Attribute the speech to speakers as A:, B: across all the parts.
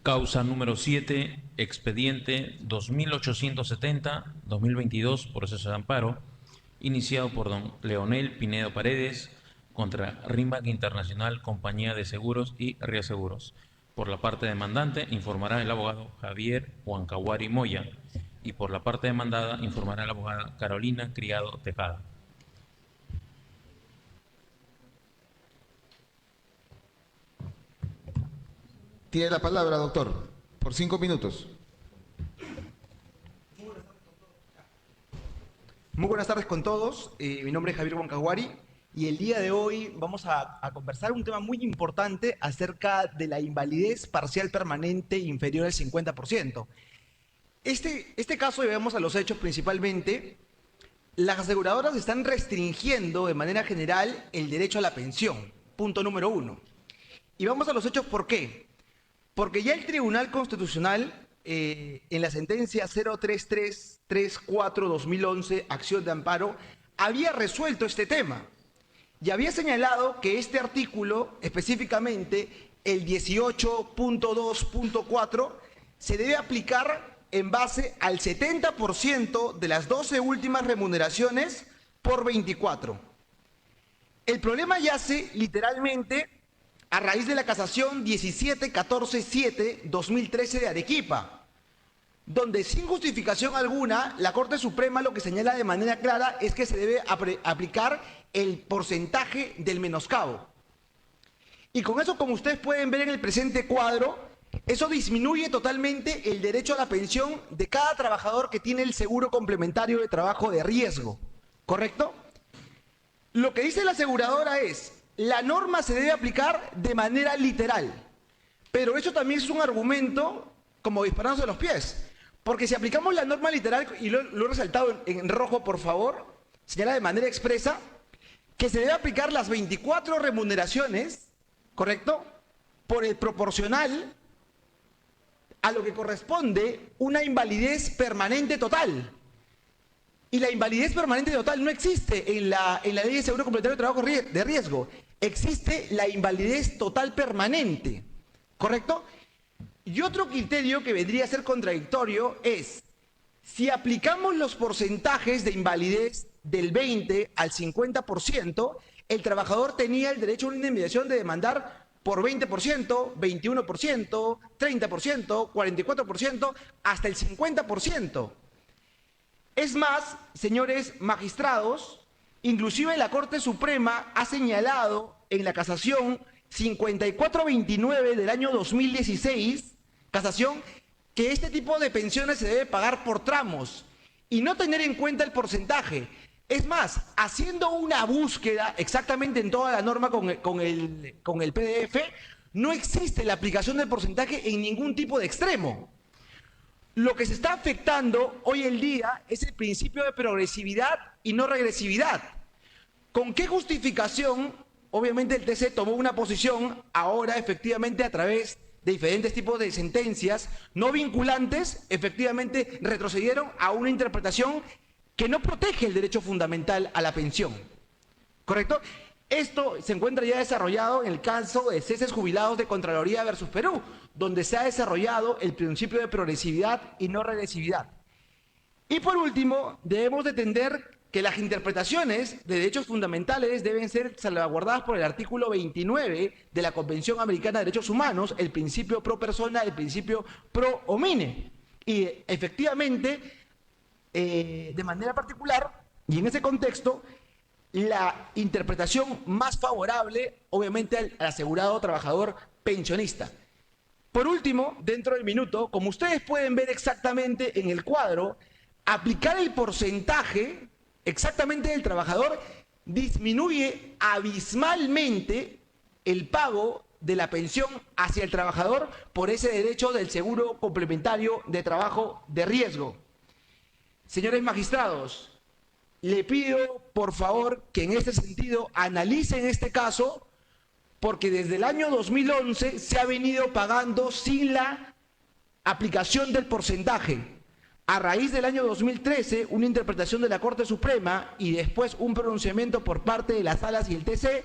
A: Causa número 7, expediente 2870-2022, proceso de amparo, iniciado por don Leonel Pinedo Paredes contra Rimback Internacional, Compañía de Seguros y Reaseguros. Por la parte demandante informará el abogado Javier Huancahuari Moya y por la parte demandada informará la abogada Carolina Criado Tejada.
B: Tiene la palabra, doctor, por 5 minutos.
C: Muy buenas tardes con todos. Mi nombre es Javier Huancahuari y el día de hoy vamos a conversar un tema muy importante acerca de la invalidez parcial permanente inferior al 50%. Este caso, y vemos a los hechos principalmente, las aseguradoras están restringiendo de manera general el derecho a la pensión, punto número 1. Y vamos a los hechos, ¿por qué? Porque ya el Tribunal Constitucional, en la sentencia 03334-2011, acción de amparo, había resuelto este tema y había señalado que este artículo, específicamente el 18.2.4, se debe aplicar en base al 70% de las 12 últimas remuneraciones por 24. El problema yace literalmente a raíz de la casación 17-14-7-2013 de Arequipa, donde sin justificación alguna, la Corte Suprema lo que señala de manera clara es que se debe aplicar el porcentaje del menoscabo. Y con eso, como ustedes pueden ver en el presente cuadro, eso disminuye totalmente el derecho a la pensión de cada trabajador que tiene el seguro complementario de trabajo de riesgo, ¿correcto? Lo que dice la aseguradora es: la norma se debe aplicar de manera literal, pero eso también es un argumento como disparándose a los pies, porque si aplicamos la norma literal, y lo he resaltado en rojo, por favor, señala de manera expresa que se debe aplicar las 24 remuneraciones, ¿correcto?, por el proporcional a lo que corresponde una invalidez permanente total. Y la invalidez permanente total no existe en la ley de seguro complementario de trabajo de riesgo. Existe la invalidez total permanente, ¿correcto? Y otro criterio que vendría a ser contradictorio es, si aplicamos los porcentajes de invalidez del 20 al 50%, el trabajador tenía el derecho a una indemnización de demandar por 20%, 21%, 30%, 44%, hasta el 50%. Es más, señores magistrados, inclusive la Corte Suprema ha señalado en la casación 5429 del año 2016, casación, que este tipo de pensiones se debe pagar por tramos y no tener en cuenta el porcentaje. Es más, haciendo una búsqueda exactamente en toda la norma con el PDF, no existe la aplicación del porcentaje en ningún tipo de extremo. Lo que se está afectando hoy en día es el principio de progresividad y no regresividad. ¿Con qué justificación? Obviamente el TC tomó una posición ahora efectivamente a través de diferentes tipos de sentencias no vinculantes, efectivamente retrocedieron a una interpretación que no protege el derecho fundamental a la pensión, ¿correcto? Esto se encuentra ya desarrollado en el caso de ceses jubilados de Contraloría versus Perú, donde se ha desarrollado el principio de progresividad y no regresividad. Y por último, debemos de entender que las interpretaciones de derechos fundamentales deben ser salvaguardadas por el artículo 29 de la Convención Americana de Derechos Humanos, el principio pro persona, el principio pro homine. Y efectivamente, de manera particular, y en ese contexto, la interpretación más favorable, obviamente, al asegurado trabajador pensionista. Por último, dentro del minuto, como ustedes pueden ver exactamente en el cuadro, aplicar el porcentaje exactamente del trabajador disminuye abismalmente el pago de la pensión hacia el trabajador por ese derecho del seguro complementario de trabajo de riesgo. Señores magistrados, le pido por favor que en este sentido analicen este caso, porque desde el año 2011 se ha venido pagando sin la aplicación del porcentaje. A raíz del año 2013, una interpretación de la Corte Suprema y después un pronunciamiento por parte de las salas y el TC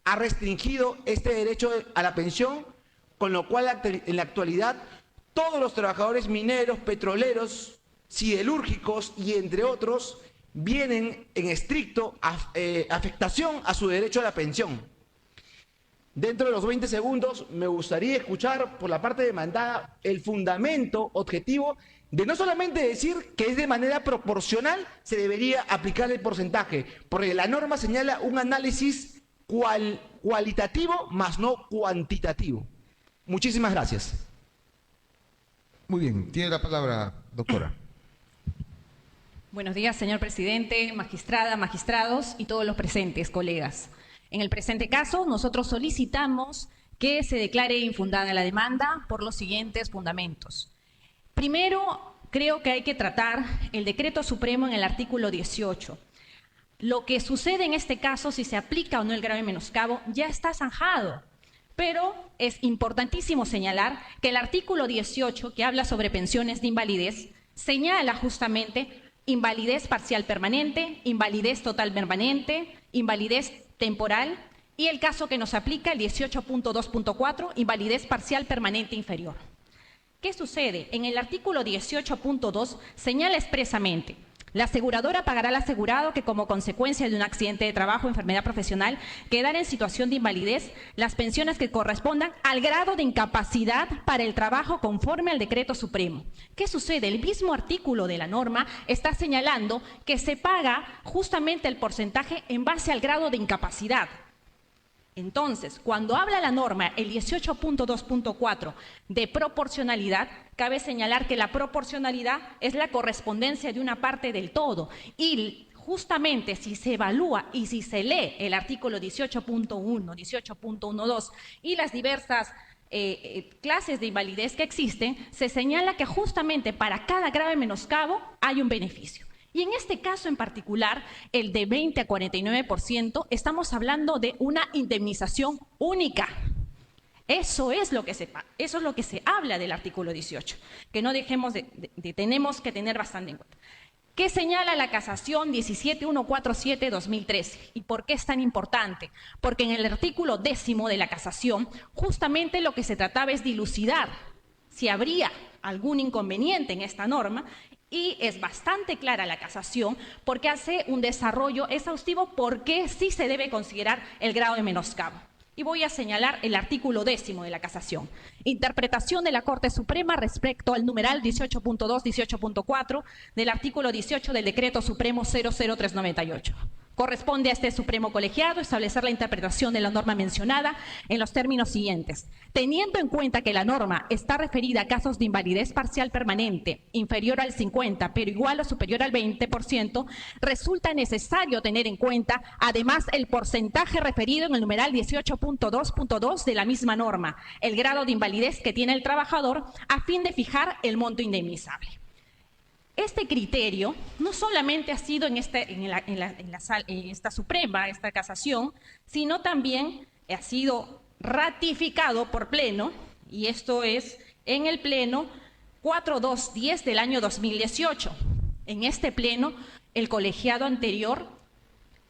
C: ha restringido este derecho a la pensión, con lo cual en la actualidad todos los trabajadores mineros, petroleros, siderúrgicos y entre otros vienen en estricto afectación a su derecho a la pensión. Dentro de los 20 segundos me gustaría escuchar por la parte demandada el fundamento objetivo de no solamente decir que es de manera proporcional se debería aplicar el porcentaje, porque la norma señala un análisis cualitativo más no cuantitativo. Muchísimas gracias.
B: Muy bien, tiene la palabra, doctora.
D: Buenos días, señor presidente, magistrada, magistrados y todos los presentes, colegas. En el presente caso, nosotros solicitamos que se declare infundada la demanda por los siguientes fundamentos. Primero, creo que hay que tratar el decreto supremo en el artículo 18. Lo que sucede en este caso, si se aplica o no el grave menoscabo, ya está zanjado. Pero es importantísimo señalar que el artículo 18, que habla sobre pensiones de invalidez, señala justamente invalidez parcial permanente, invalidez total permanente, invalidez temporal y el caso que nos aplica, el 18.2.4, invalidez parcial permanente inferior. ¿Qué sucede? En el artículo 18.2 señala expresamente: la aseguradora pagará al asegurado que como consecuencia de un accidente de trabajo o enfermedad profesional quedara en situación de invalidez las pensiones que correspondan al grado de incapacidad para el trabajo conforme al decreto supremo. ¿Qué sucede? El mismo artículo de la norma está señalando que se paga justamente el porcentaje en base al grado de incapacidad. Entonces, cuando habla la norma, el 18.2.4 de proporcionalidad, cabe señalar que la proporcionalidad es la correspondencia de una parte del todo y justamente si se evalúa y si se lee el artículo 18.1, 18.12 y las diversas clases de invalidez que existen, se señala que justamente para cada grave menoscabo hay un beneficio. Y en este caso en particular, el de 20 a 49%, estamos hablando de una indemnización única. Eso es lo que se habla del artículo 18, que no dejemos tenemos que tener bastante en cuenta. ¿Qué señala la casación 17147-2013? ¿Y por qué es tan importante? Porque en el artículo 10 de la casación, justamente lo que se trataba es dilucidar si habría algún inconveniente en esta norma. Y es bastante clara la casación porque hace un desarrollo exhaustivo porque sí se debe considerar el grado de menoscabo. Y voy a señalar el artículo 10 de la casación. Interpretación de la Corte Suprema respecto al numeral 18.2, 18.4 del artículo 18 del Decreto Supremo 00398. Corresponde a este Supremo Colegiado establecer la interpretación de la norma mencionada en los términos siguientes. Teniendo en cuenta que la norma está referida a casos de invalidez parcial permanente inferior al 50, pero igual o superior al 20%, resulta necesario tener en cuenta además el porcentaje referido en el numeral 18.2.2 de la misma norma, el grado de invalidez que tiene el trabajador a fin de fijar el monto indemnizable. Este criterio no solamente ha sido en esta Suprema, esta casación, sino también ha sido ratificado por Pleno, y esto es en el Pleno 4210 del año 2018. En este Pleno, el colegiado anterior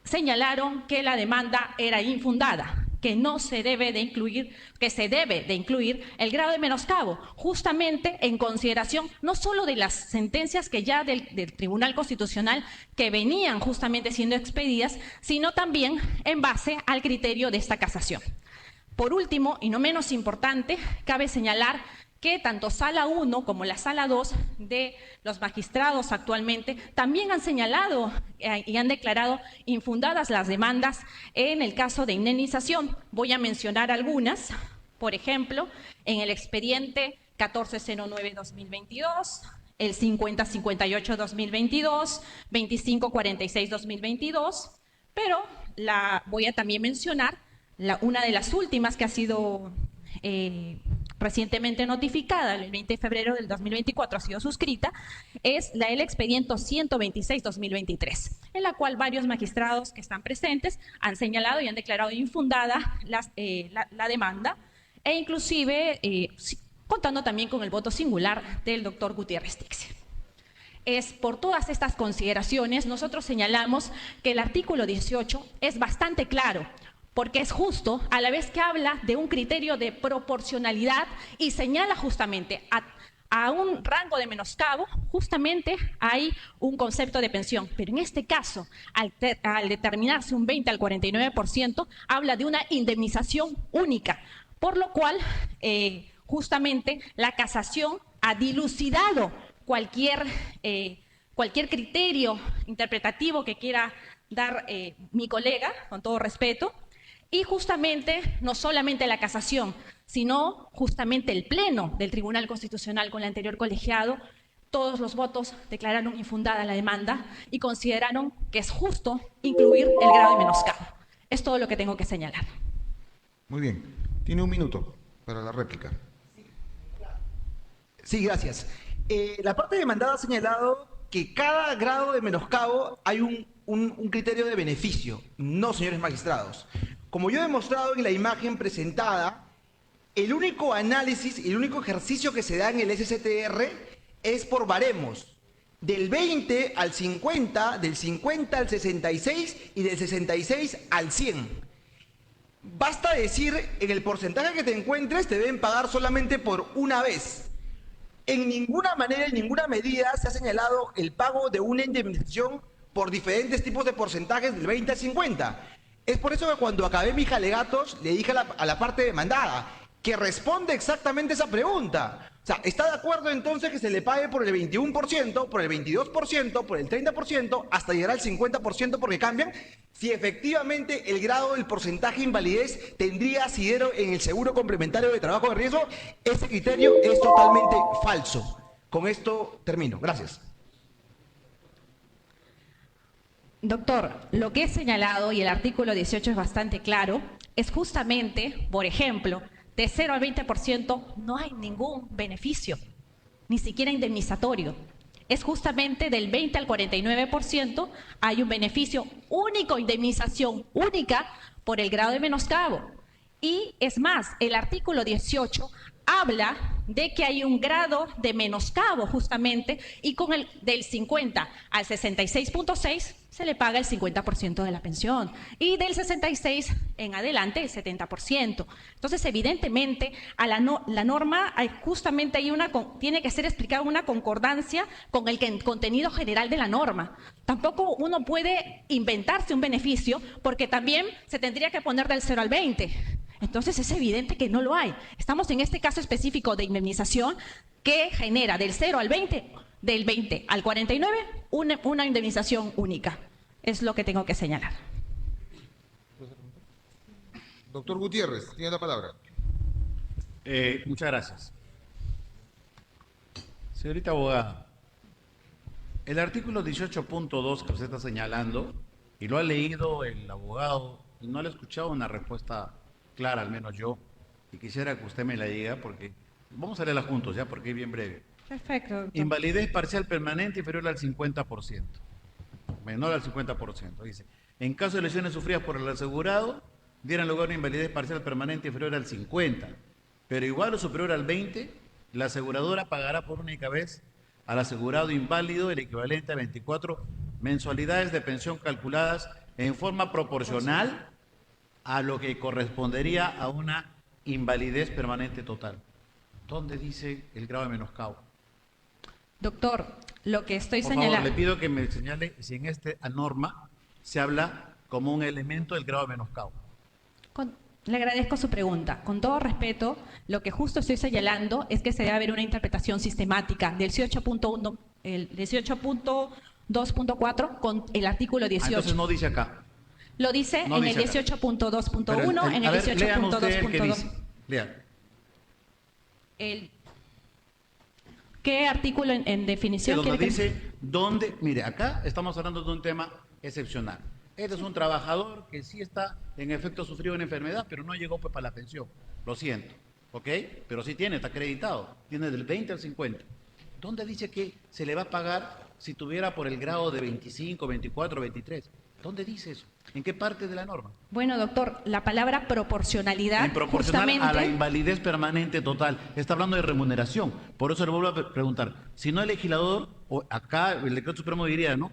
D: señalaron que la demanda era infundada, que no se debe de incluir, que se debe de incluir el grado de menoscabo, justamente en consideración no solo de las sentencias que ya del Tribunal Constitucional que venían justamente siendo expedidas, sino también en base al criterio de esta casación. Por último, y no menos importante, cabe señalar que tanto Sala 1 como la Sala 2 de los magistrados actualmente también han señalado y han declarado infundadas las demandas en el caso de indemnización. Voy a mencionar algunas. Por ejemplo, en el expediente 1409-2022, el 5058-2022, 2546-2022, pero voy a también mencionar una de las últimas que ha sido recientemente notificada, el 20 de febrero del 2024 ha sido suscrita, es el expediente 126-2023, en la cual varios magistrados que están presentes han señalado y han declarado infundada la demanda, e inclusive contando también con el voto singular del doctor Gutiérrez Tixe. Por todas estas consideraciones, nosotros señalamos que el artículo 18 es bastante claro, porque es justo a la vez que habla de un criterio de proporcionalidad y señala justamente a un rango de menoscabo, justamente hay un concepto de pensión. Pero en este caso, al determinarse un 20 al 49%, habla de una indemnización única, por lo cual justamente la casación ha dilucidado cualquier criterio interpretativo que quiera dar mi colega, con todo respeto, y justamente no solamente la casación, sino justamente el Pleno del Tribunal Constitucional con el anterior colegiado, todos los votos declararon infundada la demanda y consideraron que es justo incluir el grado de menoscabo. Es todo lo que tengo que señalar.
B: Muy bien. Tiene un minuto para la réplica.
C: Sí, gracias. La parte demandada ha señalado que cada grado de menoscabo hay un criterio de beneficio. No, señores magistrados. Como yo he demostrado en la imagen presentada, el único análisis y el único ejercicio que se da en el SSTR es por baremos. Del 20 al 50, del 50 al 66 y del 66 al 100. Basta decir, en el porcentaje que te encuentres te deben pagar solamente por una vez. En ninguna manera, en ninguna medida se ha señalado el pago de una indemnización por diferentes tipos de porcentajes del 20 al 50. Es por eso que cuando acabé mis alegatos le dije a la parte demandada que responde exactamente esa pregunta. O sea, ¿está de acuerdo entonces que se le pague por el 21%, por el 22%, por el 30%, hasta llegar al 50% porque cambian? Si efectivamente el grado del porcentaje de invalidez tendría asidero en el seguro complementario de trabajo de riesgo, ese criterio es totalmente falso. Con esto termino. Gracias.
D: Doctor, lo que he señalado, y el artículo 18 es bastante claro, es justamente, por ejemplo, de 0 al 20% no hay ningún beneficio, ni siquiera indemnizatorio. Es justamente del 20 al 49% hay un beneficio único, indemnización única por el grado de menoscabo. Y es más, el artículo 18 habla de que hay un grado de menoscabo justamente y con el del 50 al 66.6 se le paga el 50% de la pensión y del 66 en adelante el 70%. Entonces, evidentemente, a la norma hay justamente hay tiene que ser explicada una concordancia con el contenido general de la norma. Tampoco uno puede inventarse un beneficio porque también se tendría que poner del 0 al 20. Entonces es evidente que no lo hay. Estamos en este caso específico de indemnización que genera del 0 al 20, del 20 al 49, una indemnización única. Es lo que tengo que señalar.
B: Doctor Gutiérrez, tiene la palabra.
E: Muchas gracias. Señorita abogada, el artículo 18.2 que usted está señalando, y lo ha leído el abogado, y no le he escuchado una respuesta clara, al menos yo, y quisiera que usted me la diga, porque vamos a leerla juntos ya, porque es bien breve.
D: Perfecto, doctor.
E: Invalidez parcial permanente inferior al 50%, menor al 50%. Dice, en caso de lesiones sufridas por el asegurado, dieran lugar a una invalidez parcial permanente inferior al 50%, pero igual o superior al 20%, la aseguradora pagará por única vez al asegurado inválido el equivalente a 24 mensualidades de pensión calculadas en forma proporcional a lo que correspondería a una invalidez permanente total. ¿Dónde dice el grado de menoscabo?
D: Doctor, lo que estoy
E: Por
D: señalando...
E: favor, le pido que me señale si en esta norma se habla como un elemento del grado de menoscabo.
D: Le agradezco su pregunta. Con todo respeto, lo que justo estoy señalando es que se debe haber una interpretación sistemática del 18.1, el 18.2.4 con el artículo 18.
E: Entonces no dice acá.
D: Lo dice
E: No
D: en
E: dice
D: el 18.2.1, en
E: a
D: el
E: ver, léame usted el que
D: 18.2.2.
E: dice. Lea.
D: ¿Qué artículo en definición?
E: Donde
D: quiere que-
E: dice dónde, mire, acá estamos hablando de un tema excepcional. Este es un trabajador que sí está en efecto sufrido una enfermedad, pero no llegó pues para la pensión. Lo siento, ¿ok? Pero sí tiene, está acreditado. Tiene del 20 al 50. ¿Dónde dice que se le va a pagar si tuviera por el grado de 25, 24, 23? ¿Dónde dice eso? ¿En qué parte de la norma?
D: Bueno, doctor, la palabra proporcionalidad
E: En proporcional
D: justamente...
E: a la invalidez permanente total. Está hablando de remuneración. Por eso le vuelvo a preguntar. Si no el legislador, o acá el decreto supremo diría, ¿no?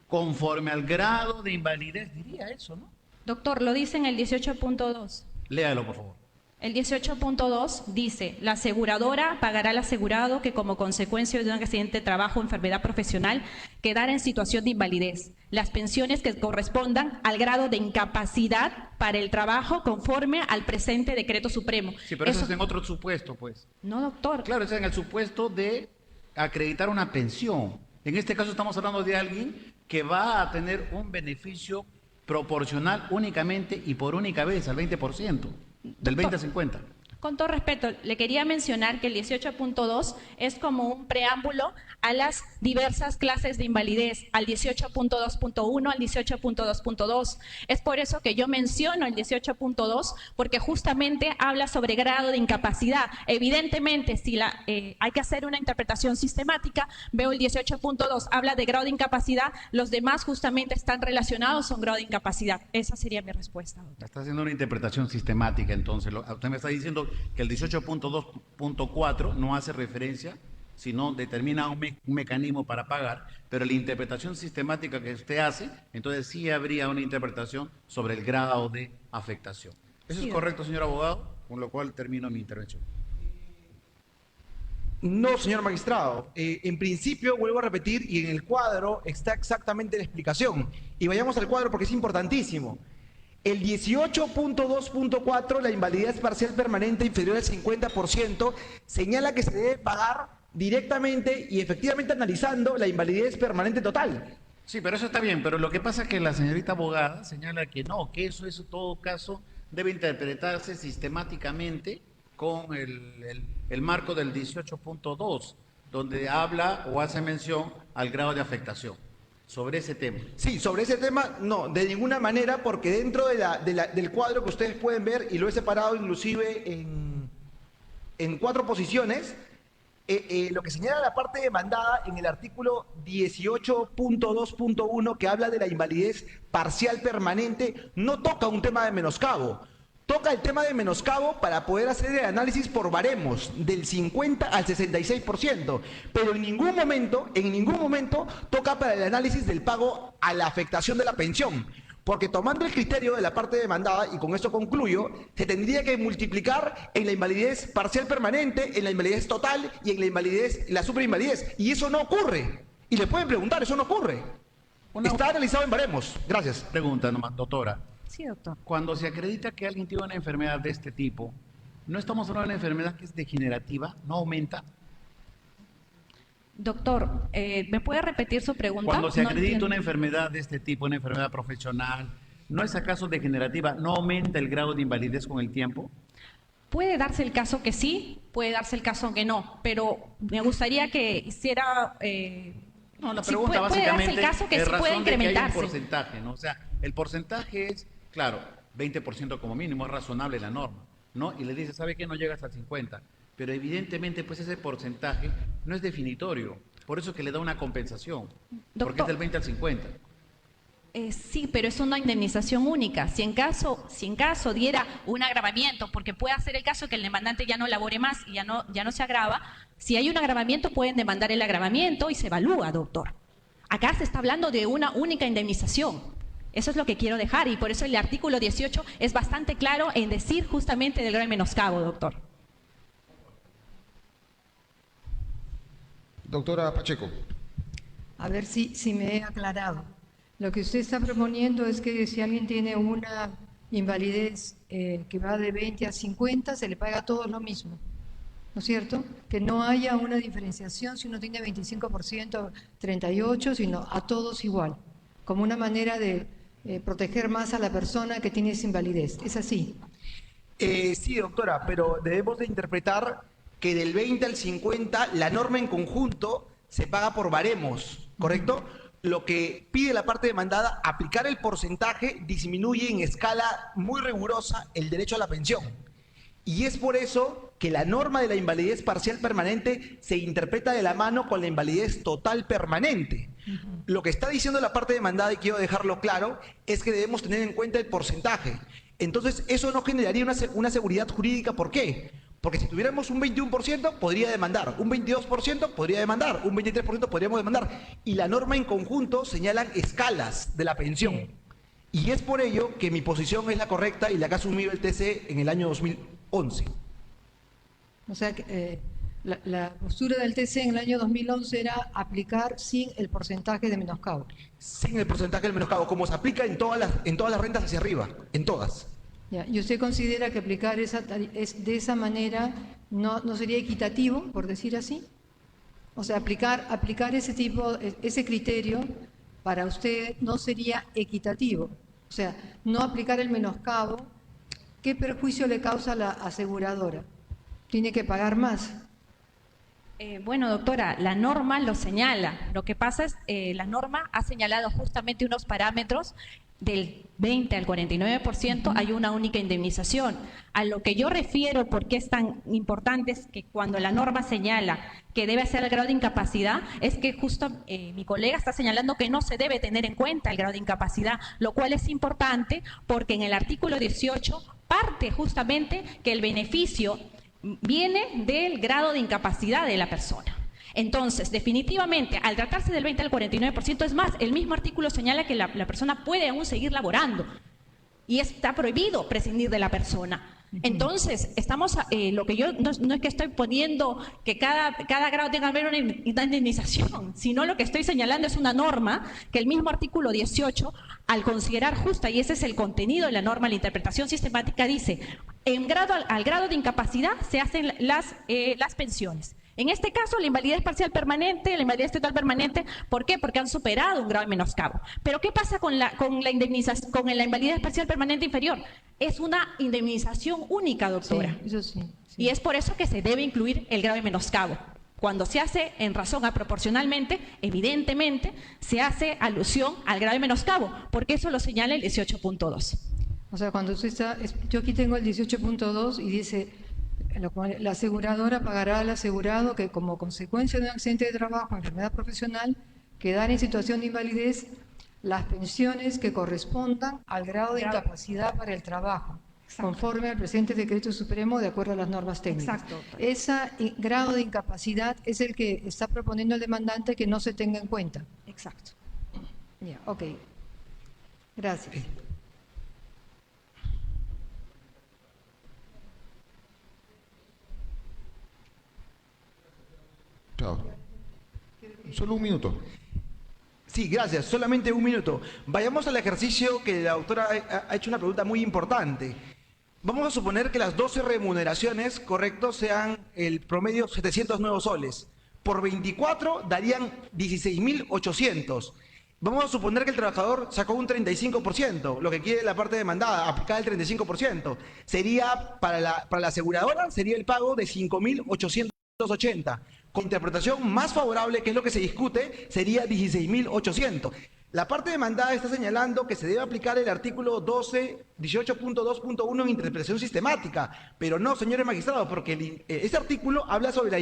E: Conforme al grado de invalidez, diría eso, ¿no?
D: Doctor, lo dice en el 18.2.
E: Léalo, por favor.
D: El 18.2 dice, la aseguradora pagará al asegurado que como consecuencia de un accidente de trabajo o enfermedad profesional quedara en situación de invalidez, las pensiones que correspondan al grado de incapacidad para el trabajo conforme al presente decreto supremo.
E: Sí, pero eso es en otro supuesto, pues.
D: No, doctor.
E: Claro, eso es en el supuesto de acreditar una pensión. En este caso estamos hablando de alguien que va a tener un beneficio proporcional únicamente y por única vez al 20%, del 20 a 50.
D: Con todo respeto, le quería mencionar que el 18.2 es como un preámbulo a las diversas clases de invalidez, al 18.2.1, al 18.2.2. Es por eso que yo menciono el 18.2, porque justamente habla sobre grado de incapacidad. Evidentemente, si hay que hacer una interpretación sistemática, veo el 18.2, habla de grado de incapacidad, los demás justamente están relacionados con grado de incapacidad. Esa sería mi respuesta, doctor.
E: Está haciendo una interpretación sistemática, entonces. Usted me está diciendo que el 18.2.4 no hace referencia, sino determina un mecanismo para pagar, pero la interpretación sistemática que usted hace, entonces sí habría una interpretación sobre el grado de afectación. ¿Eso
D: Sí,
E: es correcto, señor abogado? Con lo cual termino mi intervención.
C: No, señor magistrado. En principio, vuelvo a repetir, y en el cuadro está exactamente la explicación. Y vayamos al cuadro porque es importantísimo. El 18.2.4, la invalidez parcial permanente inferior al 50%, señala que se debe pagar directamente y efectivamente analizando la invalidez permanente total.
E: Sí, pero eso está bien, pero lo que pasa es que la señorita abogada señala que no, que eso en todo caso debe interpretarse sistemáticamente con el marco del 18.2, donde habla o hace mención al grado de afectación. Sobre ese tema.
C: Sí, sobre ese tema, no, de ninguna manera, porque dentro del cuadro que ustedes pueden ver, y lo he separado inclusive en 4 posiciones, lo que señala la parte demandada en el artículo 18.2.1, que habla de la invalidez parcial permanente, no toca un tema de menoscabo. Toca el tema de menoscabo para poder hacer el análisis por baremos, del 50 al 66%, pero en ningún momento toca para el análisis del pago a la afectación de la pensión, porque tomando el criterio de la parte demandada, y con esto concluyo, se tendría que multiplicar en la invalidez parcial permanente, en la invalidez total y en la invalidez, la superinvalidez, y eso no ocurre. Y le pueden preguntar, eso no ocurre. Está analizado en baremos. Gracias.
E: Pregunta nomás, doctora.
D: Sí, doctor.
E: Cuando se acredita que alguien tiene una enfermedad de este tipo, ¿no estamos hablando de una enfermedad que es degenerativa? ¿No aumenta?
D: Doctor, ¿me puede repetir su pregunta?
E: Cuando se
D: No
E: acredita
D: entiendo.
E: una enfermedad de este tipo, una enfermedad profesional, ¿no es acaso degenerativa? ¿No aumenta el grado de invalidez con el tiempo?
D: Puede darse el caso que sí, puede darse el caso que no, pero me gustaría que hiciera...
E: No, la
D: sí,
E: pregunta
D: puede darse
E: básicamente
D: el caso que
E: es
D: sí puede
E: razón de que hay un
D: incrementarse.
E: porcentaje, ¿no? O sea, el porcentaje es, claro, 20% como mínimo, es razonable la norma, ¿no? Y le dice, ¿sabe qué? No llegas al 50%. Pero evidentemente, pues ese porcentaje no es definitorio. Por eso que le da una compensación, porque es del 20 al 50.
D: Sí, pero es una indemnización única. Si en caso diera un agravamiento, porque puede ser el caso que el demandante ya no labore más y ya no se agrava, si hay un agravamiento pueden demandar el agravamiento y se evalúa, doctor. Acá se está hablando de una única indemnización. Eso es lo que quiero dejar y por eso el artículo 18 es bastante claro en decir justamente del grado de menoscabo, doctor.
B: Doctora Pacheco.
F: A ver si me he aclarado. Lo que usted está proponiendo es que si alguien tiene una invalidez que va de 20 a 50, se le paga a todos lo mismo, ¿no es cierto? Que no haya una diferenciación si uno tiene 25%, 38%, sino a todos igual, como una manera de proteger más a la persona que tiene esa invalidez. ¿Es así?
C: Sí, doctora, pero debemos de interpretar que del 20 al 50 la norma en conjunto se paga por baremos, ¿correcto? Lo que pide la parte demandada, aplicar el porcentaje disminuye en escala muy rigurosa el derecho a la pensión. Y es por eso que la norma de la invalidez parcial permanente se interpreta de la mano con la invalidez total permanente. Lo que está diciendo la parte demandada, y quiero dejarlo claro, es que debemos tener en cuenta el porcentaje. Entonces, eso no generaría una seguridad jurídica. ¿Por qué? Porque si tuviéramos un 21%, podría demandar, un 22% podría demandar, un 23% podríamos demandar. Y la norma en conjunto señalan escalas de la pensión. Y es por ello que mi posición es la correcta y la que ha asumido el TC en el año 2008. 2011.
F: O sea, que la postura del TC en el año 2011 era aplicar sin el porcentaje de menoscabo.
C: Sin el porcentaje del menoscabo, como se aplica en todas las rentas hacia arriba, en todas.
F: Ya, ¿y usted considera que aplicar de esa manera no sería equitativo, por decir así? O sea, aplicar ese criterio para usted no sería equitativo. O sea, no aplicar el menoscabo, ¿qué perjuicio le causa a la aseguradora? Tiene que pagar más.
D: Bueno, doctora, la norma lo señala. Lo que pasa es la norma ha señalado justamente unos parámetros del 20 al 49%, hay una única indemnización. A lo que yo refiero, porque es tan importante, es que cuando la norma señala que debe ser el grado de incapacidad, es que justo mi colega está señalando que no se debe tener en cuenta el grado de incapacidad, lo cual es importante porque en el artículo 18 parte justamente que el beneficio viene del grado de incapacidad de la persona. Entonces, definitivamente, al tratarse del 20 al 49%, es más, el mismo artículo señala que la persona puede aún seguir laborando y está prohibido prescindir de la persona. Entonces, estamos, lo que yo no es que estoy poniendo que cada grado tenga que haber una indemnización, sino lo que estoy señalando es una norma que el mismo artículo 18, al considerar justa, y ese es el contenido de la norma, la interpretación sistemática, dice, al grado de incapacidad se hacen las pensiones. En este caso, la invalidez parcial permanente, la invalidez total permanente, ¿por qué? Porque han superado un grado de menoscabo. Pero ¿qué pasa con la invalidez parcial permanente inferior? Es una indemnización única, doctora.
F: Sí, eso sí.
D: Y es por eso que se debe incluir el grado de menoscabo. Cuando se hace en razón a proporcionalmente, evidentemente, se hace alusión al grado de menoscabo, porque eso lo señala el 18.2.
F: O sea, cuando usted está, yo aquí tengo el 18.2 y dice, la aseguradora pagará al asegurado que como consecuencia de un accidente de trabajo o enfermedad profesional quedar en situación de invalidez las pensiones que correspondan al grado de incapacidad para el trabajo, conforme al presente decreto supremo de acuerdo a las normas técnicas.
D: Exacto.
F: Ese grado de incapacidad es el que está proponiendo el demandante que no se tenga en cuenta.
D: Exacto.
F: Ya, ok. Gracias.
B: Chao. Solo un minuto.
C: Sí, gracias. Solamente un minuto. Vayamos al ejercicio que la doctora ha hecho una pregunta muy importante. Vamos a suponer que las 12 remuneraciones, correcto, sean el promedio 700 nuevos soles. Por 24 darían 16.800. Vamos a suponer que el trabajador sacó un 35%, lo que quiere la parte demandada, aplicar el 35%. Sería, para la aseguradora, sería el pago de 5.880. Con interpretación más favorable, que es lo que se discute, sería 16.800. La parte demandada está señalando que se debe aplicar el artículo 18.2.1 en interpretación sistemática, pero no, señores magistrados, porque ese artículo habla sobre la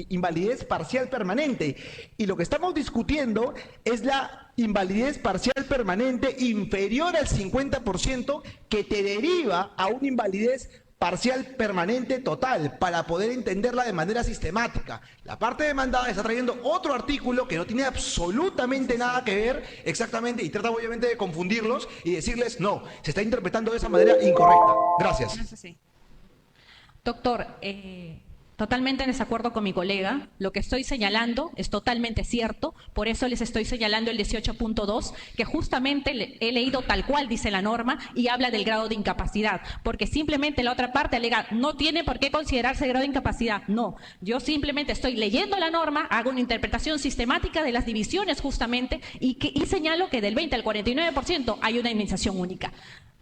C: invalidez parcial permanente, y lo que estamos discutiendo es la invalidez parcial permanente inferior al 50% que te deriva a una invalidez parcial permanente total, para poder entenderla de manera sistemática. La parte demandada está trayendo otro artículo que no tiene absolutamente nada que ver exactamente, y trata obviamente de confundirlos y decirles, no, se está interpretando de esa manera incorrecta. Gracias.
D: Doctor, totalmente en desacuerdo con mi colega. Lo que estoy señalando es totalmente cierto, por eso les estoy señalando el 18.2, que justamente he leído tal cual dice la norma y habla del grado de incapacidad, porque simplemente la otra parte alega, no tiene por qué considerarse grado de incapacidad. No, yo simplemente estoy leyendo la norma, hago una interpretación sistemática de las divisiones justamente y señalo que del 20 al 49% hay una indemnización única.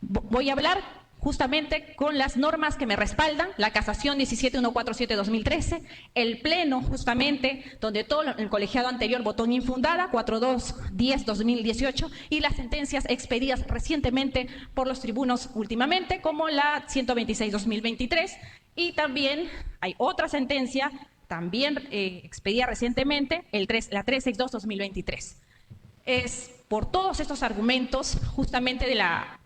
D: Voy a hablar justamente con las normas que me respaldan, la casación 17147-2013, el pleno justamente donde todo el colegiado anterior votó en infundada, 4210-2018, y las sentencias expedidas recientemente por los tribunos últimamente, como la 126-2023, y también hay otra sentencia, también expedida recientemente, la 362-2023. Es por todos estos argumentos justamente de la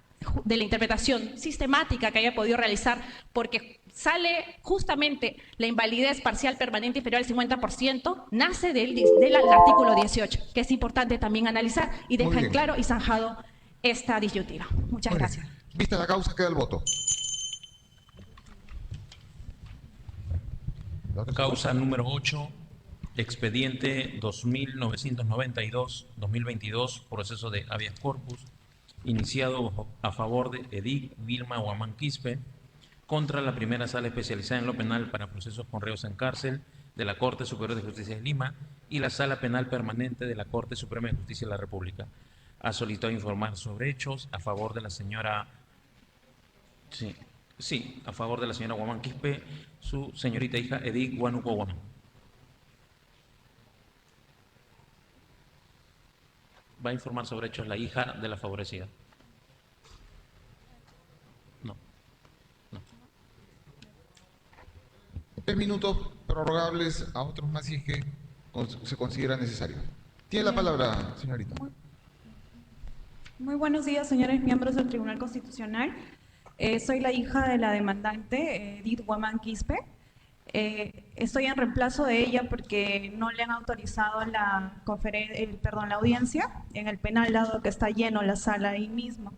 D: interpretación sistemática que haya podido realizar, porque sale justamente la invalidez parcial permanente inferior al 50%, nace del artículo 18, que es importante también analizar y deja en claro y zanjado esta disyuntiva. Muchas gracias.
B: Vista la causa, queda el voto.
A: Causa número 8, expediente 2992-2022, proceso de habeas corpus, iniciado a favor de Edith Vilma Guamán Quispe contra la primera sala especializada en lo penal para procesos con reos en cárcel de la Corte Superior de Justicia de Lima y la Sala Penal Permanente de la Corte Suprema de Justicia de la República. Ha solicitado informar sobre hechos a favor de la señora... Sí, a favor de la señora Guamán Quispe, su señorita hija Edith Huánuco Guamán. Va a informar sobre hechos la hija de la favorecida. No.
B: 3 minutos prorrogables a otros más si es que se considera necesario. Tiene la palabra, señorita.
G: Muy buenos días, señores miembros del Tribunal Constitucional. Soy la hija de la demandante, Edith Guamán Quispe. Estoy en reemplazo de ella porque no le han autorizado la audiencia en el penal, dado que está lleno la sala ahí mismo.